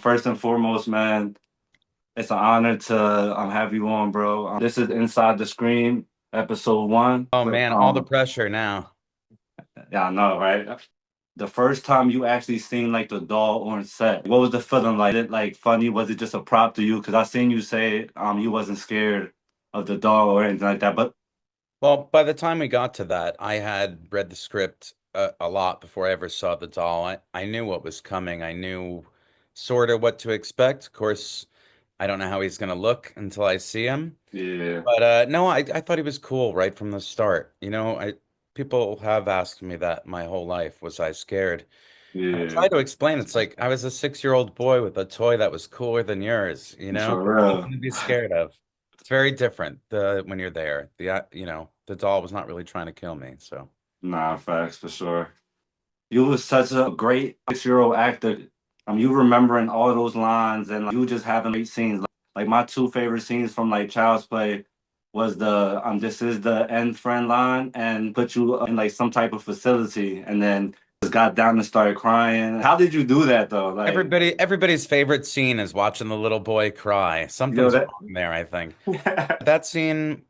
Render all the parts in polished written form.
First and foremost, man, it's an honor to have you on, bro. This is Inside the Screen, episode one. Oh man, all the pressure now. Yeah, I know, right? The first time you actually seen like the doll on set, what was the feeling like? It like funny? Was it just a prop to you? Because I seen you say you wasn't scared of the doll or anything like that. But Well, by the time we got to that, I had read the script a lot before I ever saw the doll. I knew what was coming. I knew sort of what to expect. Of course, I don't know how he's going to look until I see him. yeah, But no, I thought he was cool right from the start. People have asked me that my whole life. Was I scared? And I yeah, try to explain. It's like I was a 6-year-old boy with a toy that was cooler than yours, you know? for Nothing real. to be scared of. It's very different when you're there. The doll was not really trying to kill me. So Nah, facts for sure. You was such a great 6-year-old actor. You remembering all those lines and like, you just having great scenes. Like my two favorite scenes from like Child's Play was the "This is the end friend" line and put you in like some type of facility and then just got down and started crying. How did you do that though? Like, everybody's favorite scene is watching the little boy cry. yo, Something's that wrong there, I think. That scene,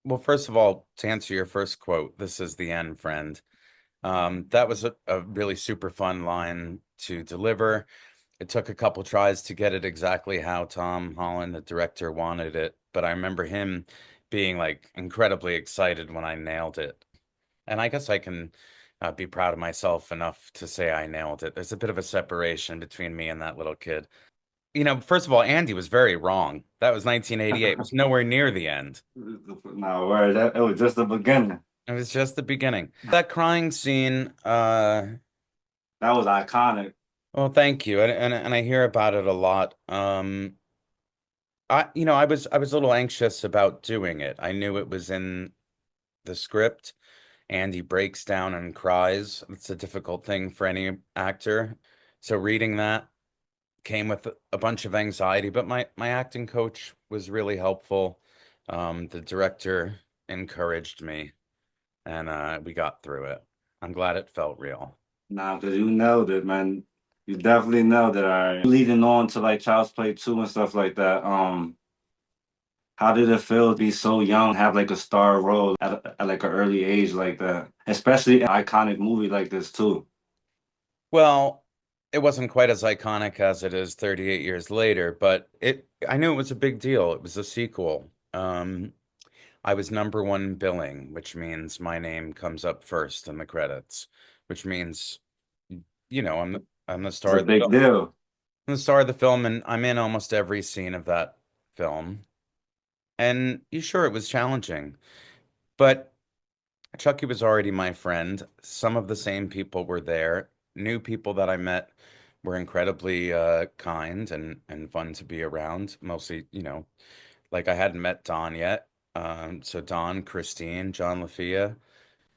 well, first of all, to answer your first quote, this is the end, friend. That was a really super fun line to deliver. It took a couple tries to get it exactly how Tom Holland, the director, wanted it, but I remember him being like incredibly excited when I nailed it. And I guess I can be proud of myself enough to say I nailed it. There's a bit of a separation between me and that little kid. First of all, Andy was very wrong. That was 1988. It was nowhere near the end. no word. It was just the beginning. It was just the beginning. That crying scene, That was iconic. well, thank you. And I hear about it a lot. I was a little anxious about doing it. I knew it was in the script. Andy breaks down and cries. It's a difficult thing for any actor. So reading that came with a bunch of anxiety, but my acting coach was really helpful. The director encouraged me, and we got through it. I'm glad it felt real. Nah, because you nailed it, man. You definitely nailed it. All right. Leading on to like Child's Play 2 and stuff like that. How did it feel to be so young, have like a star role at like an early age like that? Especially an iconic movie like this too. Well, it wasn't quite as iconic as it is 38 years later, but I knew it was a big deal. It was a sequel. I was number one billing, which means my name comes up first in the credits, which means, I'm the It's star a of the big film. deal. I'm the star of the film, and I'm in almost every scene of that film. And you sure it was challenging, but Chucky was already my friend. Some of the same people were there. New people that I met were incredibly kind and fun to be around. Mostly, like I hadn't met Don yet. So Don, Christine, John LaFia,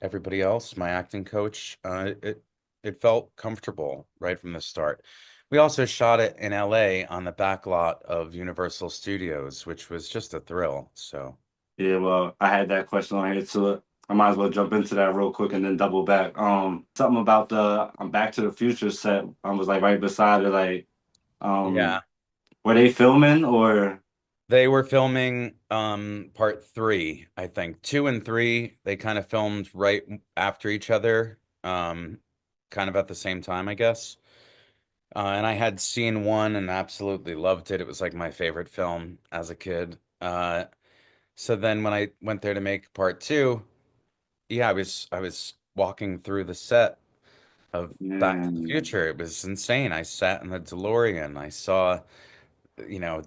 everybody else, my acting coach, it felt comfortable right from the start. We also shot it in LA on the back lot of Universal Studios, which was just a thrill. So, Yeah, well, I had that question on here too. I might as well jump into that real quick and then double back. Something about the Back to the Future set. I was like right beside it. Like, um, yeah. were they filming or? They were filming part three, I think. Two and three, they kind of filmed right after each other, kind of at the same time, I guess. And I had seen one and absolutely loved it. It was like my favorite film as a kid. So then when I went there to make part two, yeah, I was walking through the set of Back to the Yeah. Future. It was insane. I sat in the DeLorean. I saw, you know,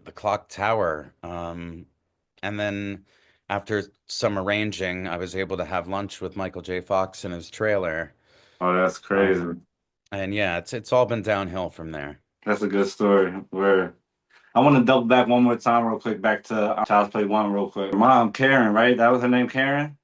the clock tower. And then after some arranging, I was able to have lunch with Michael J. Fox in his trailer. Oh, that's crazy. Um, and yeah, it's all been downhill from there. That's a good story. Where I want to double back one more time, real quick, back to Child's Play 1, real quick. Mom, Karen, right? That was her name, Karen?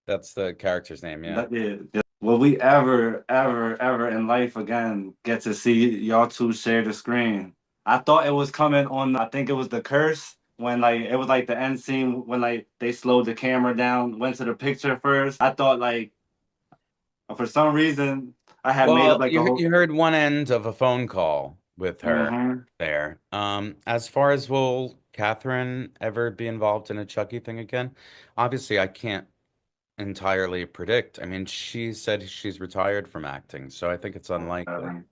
That's the character's name, yeah. Yeah. Yeah. Will we ever in life again get to see y'all two share the screen? I thought it was coming on, I think it was The Curse, when like it was like the end scene when like they slowed the camera down, went to the picture first. I thought like for some reason I had made up Well, like a you whole. you heard one end of a phone call, with her Mm-hmm. there. As far as will Catherine ever be involved in a Chucky thing again? Obviously, I can't entirely predict. I mean, she said she's retired from acting, so I think it's unlikely.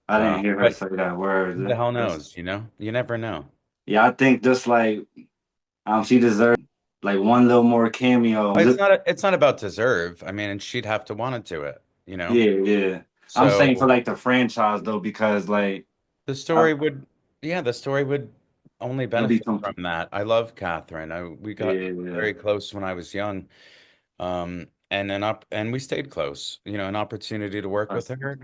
I didn't hear her But say that who the word. hell Just, knows, you know? You never know. yeah, I think just like she deserved like one little more cameo. But it's not about deserve. I mean, and she'd have to want to do it, you know? Yeah, yeah. I'm saying for So like the franchise though, because like the I, story would, yeah, the story would only it'll be benefit complete. from that. I love Catherine. We got Yeah, yeah. very close when I was young. And we stayed close. You know, an opportunity to work with That's, her.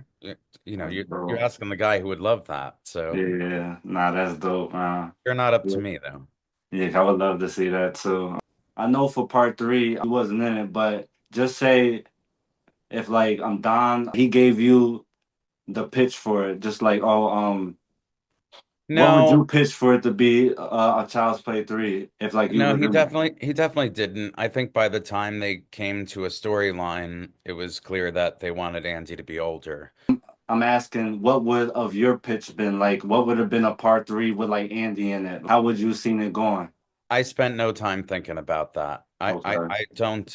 You know, that's you're dope. asking the guy who would love that. So Yeah, nah, that's dope, man. you're not up to Yeah, me though. yeah, I would love to see that too. I know for part three, he wasn't in it, but just say if like I'm Don, he gave you the pitch for it, just like what would No, you pitch for it to be a Child's Play 3 if like you no, was in it? he definitely didn't. I think by the time they came to a storyline, it was clear that they wanted Andy to be older. I'm asking what would of your pitch been like? What would have been a part three with like Andy in it? How would you seen it going? I spent no time thinking about that. Okay. I don't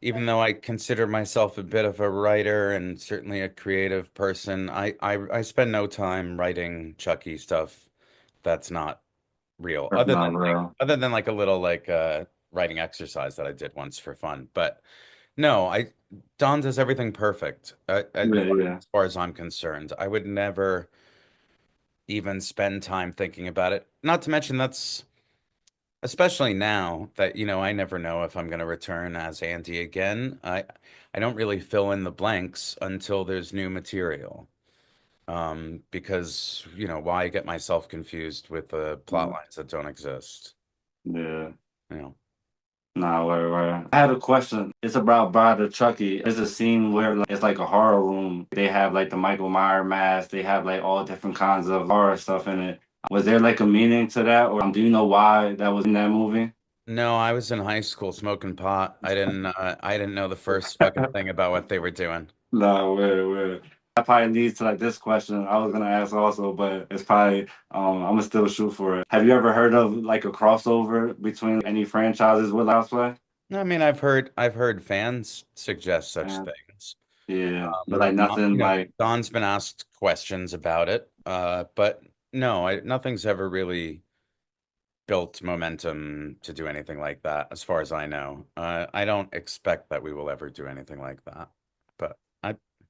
even though I consider myself a bit of a writer and certainly a creative person, I spend no time writing Chucky stuff that's not real. That's not real. Other than like a little like writing exercise that I did once for fun. But no, I Don does everything perfect Yeah, yeah. as far as I'm concerned. I would never even spend time thinking about it. Not to mention that's especially now that, you know, I never know if I'm going to return as Andy again. I don't really fill in the blanks until there's new material. Because, you know, why get myself confused with plot Mm, lines that don't exist, yeah. you know? Nah, where I had a question. It's about Bride of Chucky. There's a scene where like, it's like a horror room. They have like the Michael Myers mask. They have like all different kinds of horror stuff in it. Was there like a meaning to that, or do you know why that was in that movie? No, I was in high school smoking pot. I didn't know the first fucking thing about what they were doing. No, weird. That probably leads to like this question I was gonna ask also, but it's probably I'm gonna still shoot for it. Have you ever heard of like a crossover between any franchises with Let's Play? I mean, I've heard fans suggest such Yeah, things. yeah, but like You nothing know, like Don's been asked questions about it, but no, nothing's ever really built momentum to do anything like that, as far as I know. I don't expect that we will ever do anything like that. But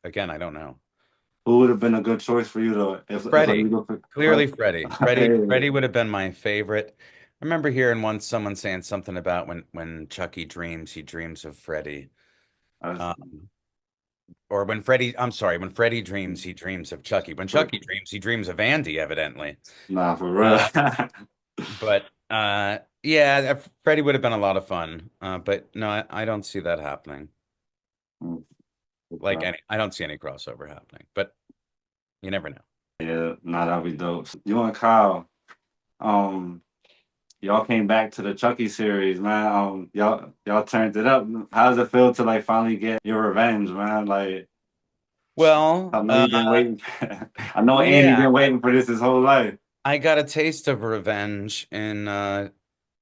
again, I don't know. who would have been a good choice for you though if like you Freddie, look for clearly Freddie. Hey, Freddie would have been my favorite. I remember hearing once someone saying something about when Chucky dreams, he dreams of Freddie. that's Um, or when Freddie, I'm sorry, when Freddie dreams, he dreams of Chucky. When Chucky dreams, he dreams of Andy, evidently. nah for real. Uh, but yeah, Freddie would have been a lot of fun. But no, I don't see that happening. I don't see any crossover happening. But you never know. Yeah, nah, that'd be dope. You and Kyle, um, y'all came back to the Chucky series, man. Y'all turned it up. How does it feel to like finally get your revenge, man? Like Well, I know you've been waiting. I know Andy yeah, been waiting for this his whole life. I got a taste of revenge in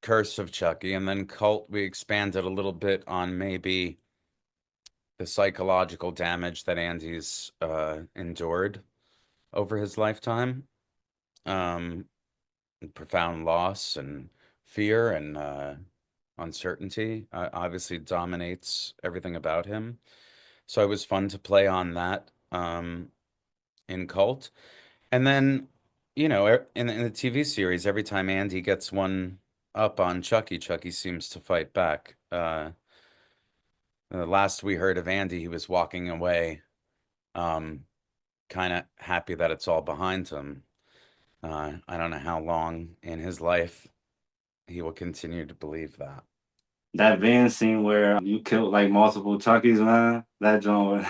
Curse of Chucky, and then Cult, we expanded a little bit on maybe the psychological damage that Andy's endured over his lifetime. Um, Profound loss and fear and uncertainty obviously dominates everything about him. So it was fun to play on that in Cult. And then, you know, in the TV series, every time Andy gets one up on Chucky, Chucky seems to fight back. The last we heard of Andy, he was walking away, um, kind of happy that it's all behind him. I don't know how long in his life he will continue to believe that. That van scene where you killed like multiple Chuckies, man. That joint,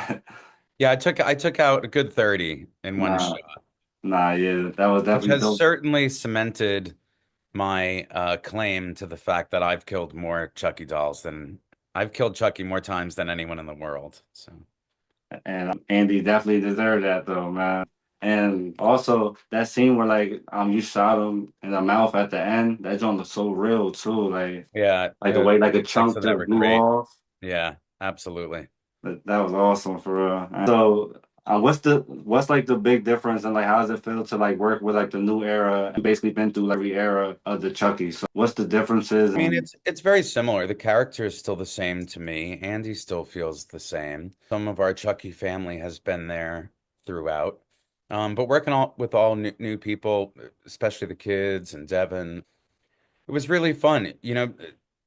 Yeah, I took out a good 30 in one nah, shot, yeah, that was which definitely has dope. certainly cemented my claim to the fact that I've killed more Chucky dolls than I've killed Chucky more times than anyone in the world. So And Andy definitely deserved that though, man. And also that scene where like you shot him in the mouth at the end, that joint was so real too. Yeah, Like the way like a effects chunk of that just were blew great. off. Yeah, absolutely. That was awesome for real. And so, what's like the big difference and like how does it feel to like work with like the new era and basically been through like every era of the Chucky? So what's the differences? I mean, it's very similar. The character is still the same to me. Andy still feels the same. Some of our Chucky family has been there throughout. But working with all new people, especially the kids and Devin, it was really fun.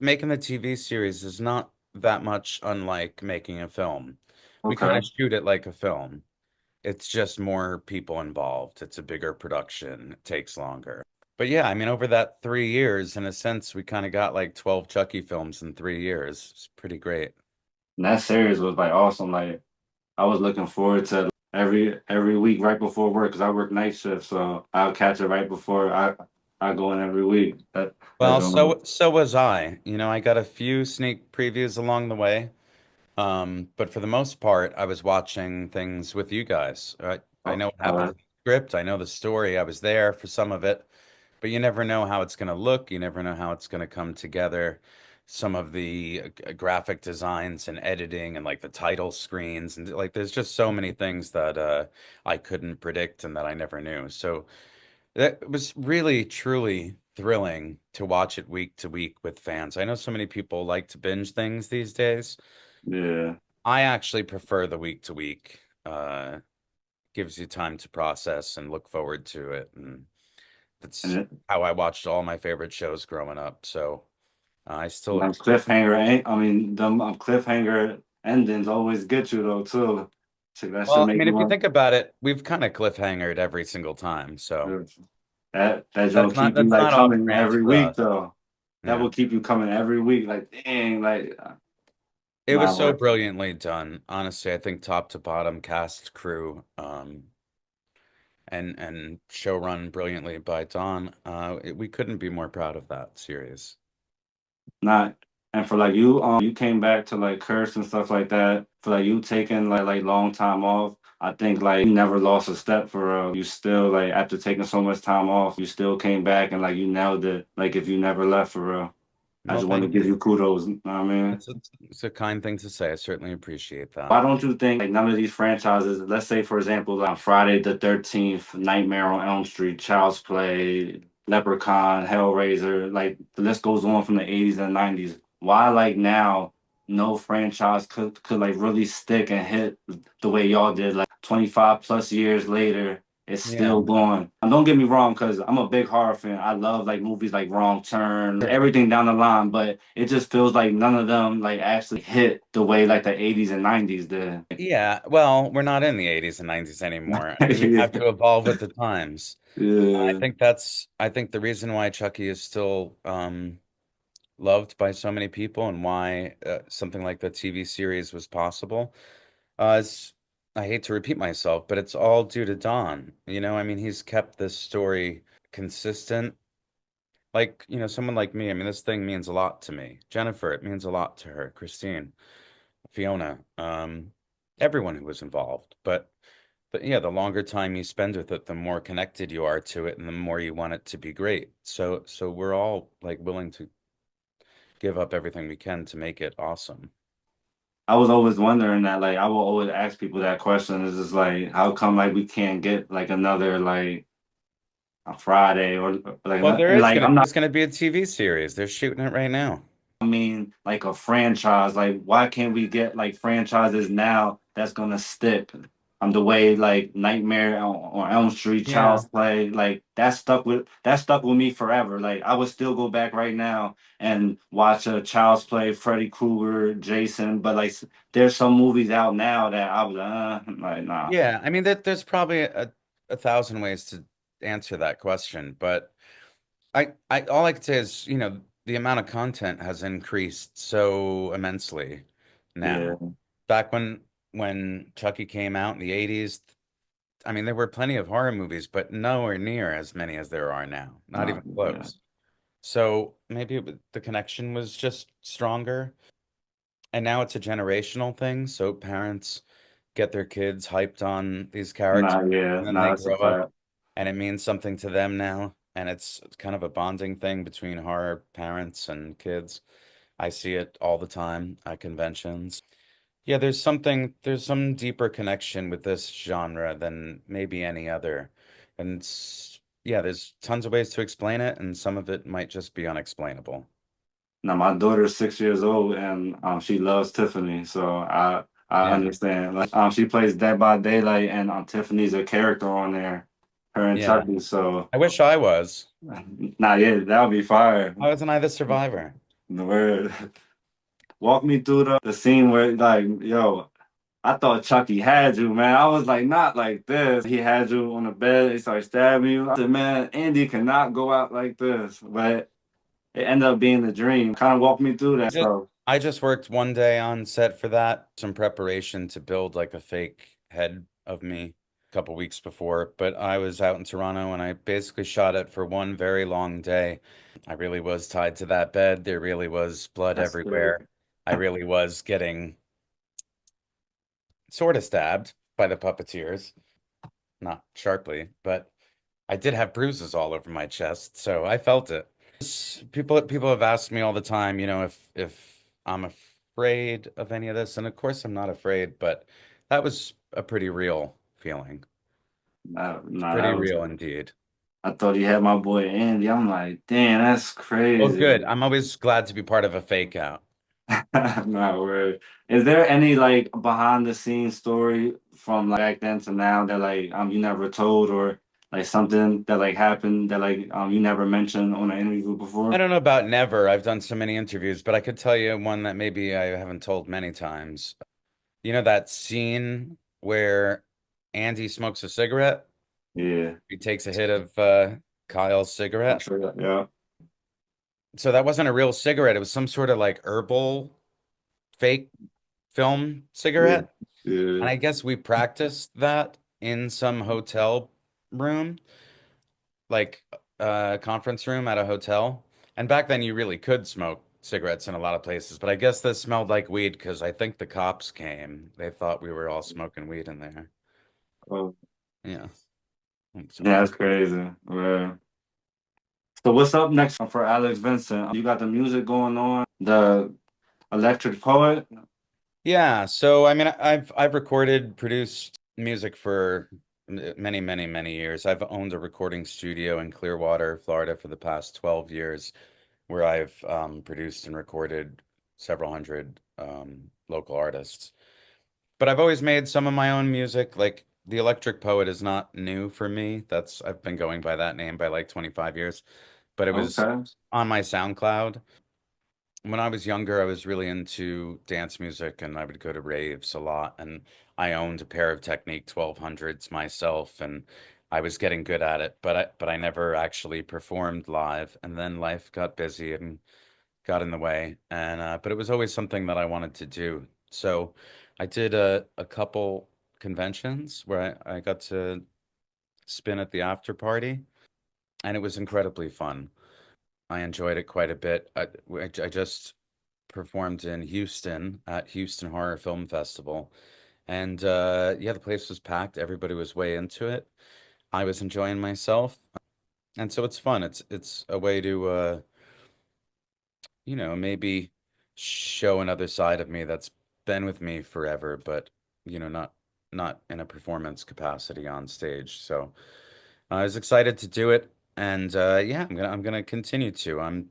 Making the TV series is not that much unlike making a film. We kind Okay. of shoot it like a film. It's just more people involved. It's a bigger production. It takes longer. But yeah, I mean, over that 3 years, in a sense, we kind of got like 12 Chucky films in 3 years. It's pretty great. And that series was like awesome. Like I was looking forward to every week right before work because I work night shift, so I'll catch it right before I go in every week. That Well, joint. so was I. I got a few sneak previews along the way. But for the most part, I was watching things with you guys. I Oh, know what happens in the script. I know the story. I was there for some of it, but you never know how it's going to look. You never know how it's going to come together. Some of the graphic designs and editing and like the title screens and like there's just so many things that I couldn't predict and that I never knew. So that was really truly thrilling to watch it week to week with fans. I know so many people like to binge things these days. yeah. I actually prefer the week to week. Gives you time to process and look forward to it. And And that's it, how I watched all my favorite shows growing up. So I still, them cliffhanger ain't. I mean, them cliffhanger endings always get you though too. So that should well, I make mean, you if you want. think about it, we've kind of cliffhangered every single time. So That joint keep you that's like not off coming brand every for week us. though. That Yeah. will keep you coming every week. Like dang, like It was nah, so but brilliantly done. Honestly, I think top to bottom cast crew, and show run brilliantly by Don. We couldn't be more proud of that series. not. And for like you came back to like curse and stuff like that. For like you taking like long time off. I think like you never lost a step for real. You still like after taking so much time off, you still came back and like you nailed it. Like if you never left for real. I Well, just want to thank give you. you kudos. You know what I mean? It's a kind thing to say. I certainly appreciate that. Why don't you think like none of these franchises, let's say for example, like Friday the 13th, Nightmare on Elm Street, Child's Play, Leprechaun, Hellraiser, like the list goes on from the 80s and 90s. Why like now no franchise could like really stick and hit the way y'all did like 25 plus years later it's Yeah. still going. And don't get me wrong, because I'm a big horror fan. I love like movies like Wrong Turn, everything down the line, but it just feels like none of them like actually hit the way like the 80s and 90s did. Yeah. Well, we're not in the 80s and 90s anymore. We have to evolve with the times. Yeah. I think the reason why Chucky is still loved by so many people and why something like the TV series was possible is I hate to repeat myself, but it's all due to Don. I mean, he's kept this story consistent. Like, someone like me, I mean, this thing means a lot to me. Jennifer, it means a lot to her. Christine, Fiona, everyone who was involved. But yeah, the longer time you spend with it, the more connected you are to it and the more you want it to be great. So we're all like willing to give up everything we can to make it awesome. I was always wondering that, like, I will always ask people that question. Is just like, how come like we can't get like another like a Friday or like Well, and like I'm not. there's gonna be a TV series. They're shooting it right now. I mean, like a franchise. Like, why can't we get like franchises now that's gonna stick? The way like Nightmare on Elm Street, Yeah. Child's Play, like that stuck with me forever. Like I would still go back right now and watch a Child's Play, Freddy Krueger, Jason. But like, there's some movies out now that I was like nah. Yeah, I mean, there's probably a thousand ways to answer that question, but all I could say is, the amount of content has increased so immensely Yeah, now. Back when Chucky came out in the 80s, I mean, there were plenty of horror movies, but nowhere near as many as there are now. Not nah, even yeah. close. So maybe the connection was just stronger. And now it's a generational thing. So parents get their kids hyped on these Nah, characters, yeah, and then nah, they that's a grow up fact. and it means something to them now. And it's kind of a bonding thing between horror parents and kids. I see it all the time at conventions. Yeah, there's some deeper connection with this genre than maybe any other. And yeah, there's tons of ways to explain it, and some of it might just be unexplainable. Now my daughter's 6 years old and she loves Tiffany, so I Yeah. understand. Like she plays Dead by Daylight and Tiffany's a character on there, her and Yeah. Chucky. So I wish I was. nah, yeah, that would be fire. Why wasn't I the survivor? The word. Walk me through the scene where like, yo, I thought Chucky had you, man. I was like, not like this. He had you on the bed. He started stabbing you. I said, man, Andy cannot go out like this. But it ended up being a dream. Kind of walk me through that Just stuff. I just worked one day on set for that, some preparation to build like a fake head of me a couple weeks before, but I was out in Toronto and I basically shot it for one very long day. I really was tied to that bed. There really was blood That's good. everywhere. I really was getting sort of stabbed by the puppeteers, not sharply, but I did have bruises all over my chest, so I felt it. People have asked me all the time, if I'm afraid of any of this, and of course I'm not afraid, but that was a pretty real feeling. It's Nah, pretty that was. real indeed. I thought he had my boy Andy. I'm like, damn, that's Oh, crazy. good. I'm always glad to be part of a fake out. Not word. Is there any like behind the scenes story from like back then to now that like you never told or like something that like happened that like you never mentioned on an interview I before? don't know about never. I've done so many interviews, but I could tell you one that maybe I haven't told many times. You know that scene where Andy smokes a cigarette? Yeah, He takes a hit of Kyle's I'm cigarette. sure that. Yeah, So that wasn't a real cigarette. It was some sort of like herbal fake film yeah, cigarette. yeah. And I guess we practiced that in some hotel room, like a conference room at a hotel. And back then you really could smoke cigarettes in a lot of places, but I guess this smelled like weed because I think the cops came. They thought we were all smoking weed in there. Oh, Yeah, I think so. yeah, that's crazy. Yeah. So what's up next for Alex Vincent? You got the music going on, the Electric Poet. Yeah, so I mean, I've recorded, produced music for many, many, many years. I've owned a recording studio in Clearwater, Florida, for the past 12 years, where I've produced and recorded several hundred local artists. But I've always made some of my own music. Like the Electric Poet is not new for me. I've been going by that name by like 25 years, but it was Okay. on my SoundCloud. When I was younger, I was really into dance music and I would go to raves a lot. And I owned a pair of Technique 1200s myself and I was getting good at it, but I never actually performed live. And then life got busy and got in the way. And but it was always something that I wanted to do. So I did a couple conventions where I got to spin at the after party and it was incredibly fun. I enjoyed it quite a bit. I just performed in Houston at Houston Horror Film Festival. And yeah, the place was packed. Everybody was way into it. I was enjoying myself. And so it's fun. It's a way to maybe show another side of me that's been with me forever, but not in a performance capacity on stage. So I was excited to do it, and yeah, I'm gonna continue to. I'm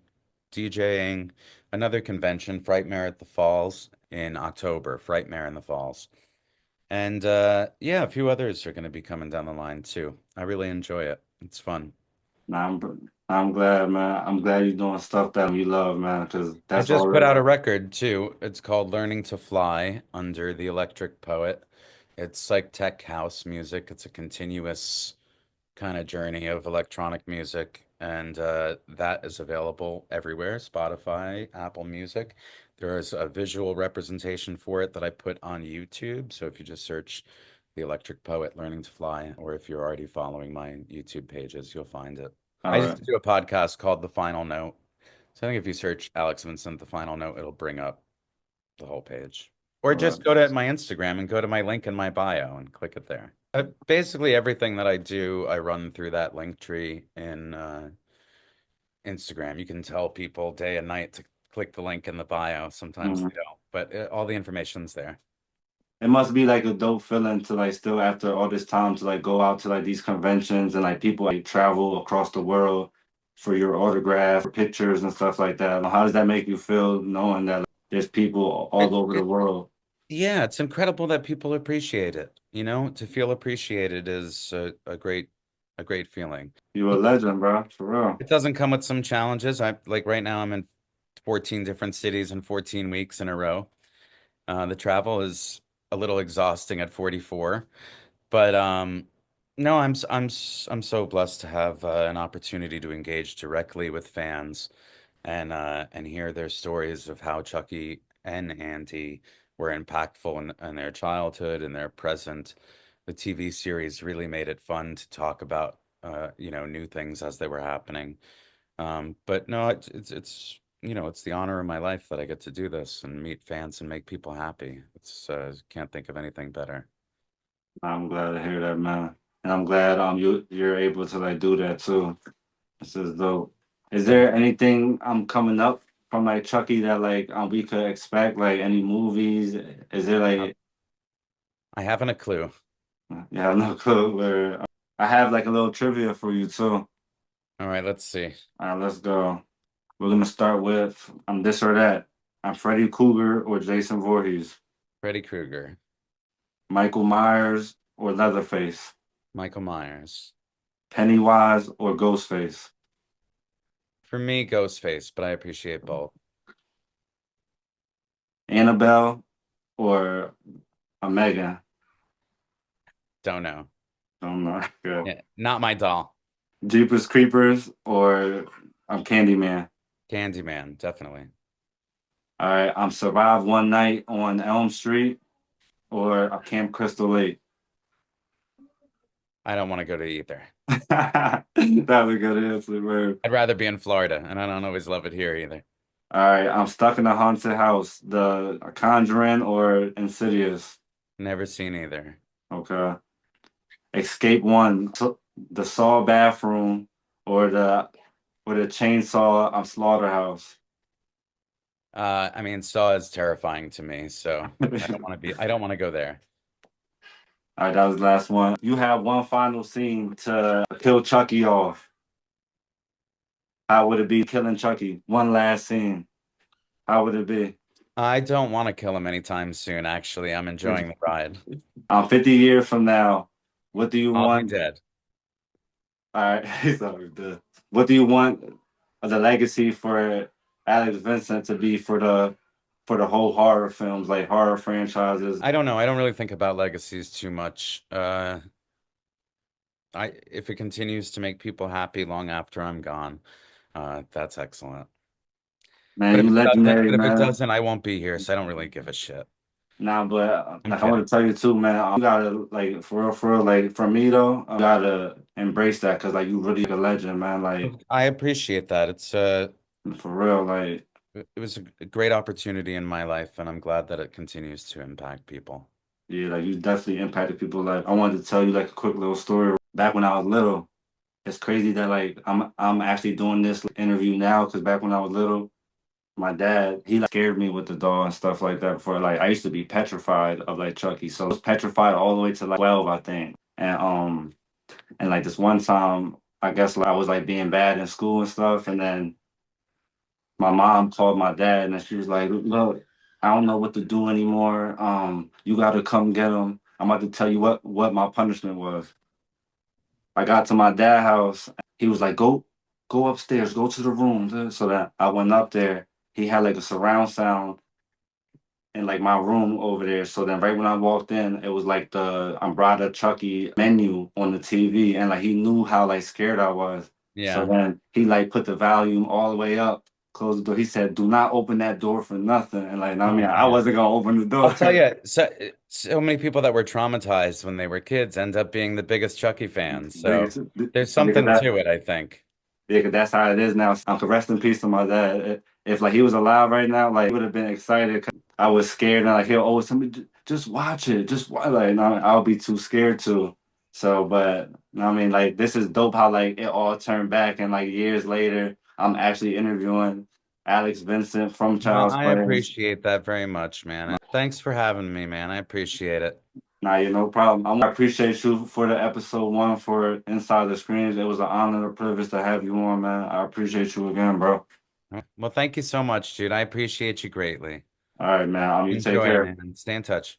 DJing another convention, Frightmare at the Falls in October, Frightmare in the Falls. And yeah, a few others are gonna be coming down the line too. I really enjoy it. It's fun. Nah, I'm glad, man. I'm glad you're doing stuff that you love, man, because I that's all just put real. out a record too. It's called Learning to Fly under the Electric Poet. It's like tech house music. It's a continuous kind of journey of electronic music, and that is available everywhere, Spotify, Apple Music. There is a visual representation for it that I put on YouTube. So if you just search The Electric Poet Learning to Fly, or if you're already following my YouTube pages, you'll find it. I All used right. to do a podcast called The Final Note. So I think if you search Alex Vincent, The Final Note, it'll bring up the whole page. Or just go to my Instagram and go to my link in my bio and click it there. Basically, everything that I do, I run through that link tree in Instagram. You can tell people day and night to click the link in the bio. Sometimes Mhm. they don't, but all the information's there. It must be like a dope feeling to like still after all this time to like go out to like these conventions and like people like travel across the world for your autograph, for pictures and stuff like that. How does that make you feel knowing that like, there's people all over the world? Yeah, it's incredible that people appreciate it. To feel appreciated is a great feeling. You a legend, bro, for real. It doesn't come with some challenges. I like right now I'm in 14 different cities in 14 weeks in a row. The travel is a little exhausting at 44, but no, I'm so blessed to have an opportunity to engage directly with fans and hear their stories of how Chucky and Andy were impactful in their childhood and their present. The TV series really made it fun to talk about new things as they were happening. But no, it's the honor of my life that I get to do this and meet fans and make people happy. It's can't think of anything better. I'm glad to hear that, man. And I'm glad you're able to like do that too. This is dope. Is Thank there anything coming up from like Chucky that like we could expect? Like any movies? Is there you. like I haven't a clue. you have no clue where I have like a little trivia for you too. All right, let's see. All right, let's go. We're gonna start with this or that. I'm Freddy Krueger or Jason Voorhees. Freddy Krueger, Michael Myers or Leatherface. Michael Myers. Pennywise or Ghostface. For me, Ghostface, but I appreciate both. Annabelle or a Megan. Don't know. I'm not good. Yeah, not my doll. Jeepers Creepers or Candyman. Candyman, definitely. All right, I'm Survive One Night on Elm Street or a Camp Crystal Lake. I don't want to go to either. That's a good answer, man. I'd rather be in Florida, and I don't always love it here either. All right, I'm stuck in a haunted house. The Conjuring or Insidious. Never seen either. Okay. Escape One, the Saw bathroom or the chainsaw slaughterhouse. I mean, Saw is terrifying to me, so I don't want to go there. All right, that was the last one. You have one final scene to kill Chucky off. How would it be killing Chucky? One last scene. How would it be? I don't want to kill him anytime soon, actually. I'm enjoying the ride. 50 years from now, what do you I'll be want? dead. All right, he's already good. What do you want the legacy for Alex Vincent to be for the whole horror films, like horror franchises? I don't know. I don't really think about legacies too much. If it continues to make people happy long after I'm gone, that's excellent. Man, you legendary, But if it man. doesn't, I won't be here, so I don't really give a shit. Nah, but I'm like I want kidding. to tell you too, man. You gotta like for real, like for me though, you gotta embrace that because like you really a legend, man. Like I appreciate that. for real, like It was a great opportunity in my life, and I'm glad that it continues to impact people. yeah, like you definitely impacted people. Like I wanted to tell you like a quick little story. Back when I was little, it's crazy that like I'm actually doing this interview now because back when I was little, my dad he like scared me with the doll and stuff like that. Before like I used to be petrified of like Chucky, so I was petrified all the way to like 12, I think. And like this one time, I guess like, I was like being bad in school and stuff, and then my mom called my dad and she was like, "Look, I don't know what to do anymore. You got to come get him. I'm about to tell you what my punishment was." I got to my dad's house. He was like, "Go upstairs, go to the room." So that I went up there. He had like a surround sound in like my room over there. So then right when I walked in, it was like the Umbrella Chucky menu on the TV, and like he knew how like scared I was. So Yeah. then he like put the volume all the way up, closed the door. He said, "Do not open that door for nothing." And like, I Oh mean, I man. wasn't gonna open the I'll tell door. you, so many people that were traumatized when they were kids end up being the biggest Chucky fans. So Biggest- there's yeah, 'cause something to it, I think. yeah, 'cause that's how it is now. Rest in peace to my dad. If like he was alive right now, like he would have been excited. I was scared, and like he'll always tell me, Just watch it, just watch." Like, no, I'll be too scared to. So, but I mean, like this is dope how like it all turned back, and like years later, I'm actually interviewing Alex Vincent from Well, Child's I Play. appreciate that very much, man. Thanks for having me, man. I appreciate it. Nah, you no problem. I appreciate you for the episode one for Inside the Screens. It was an honor and a privilege to have you on, man. I appreciate you again, bro. Well, thank you so much, dude. I appreciate you greatly. All right, man. You take Enjoy, care. man. Stay in touch.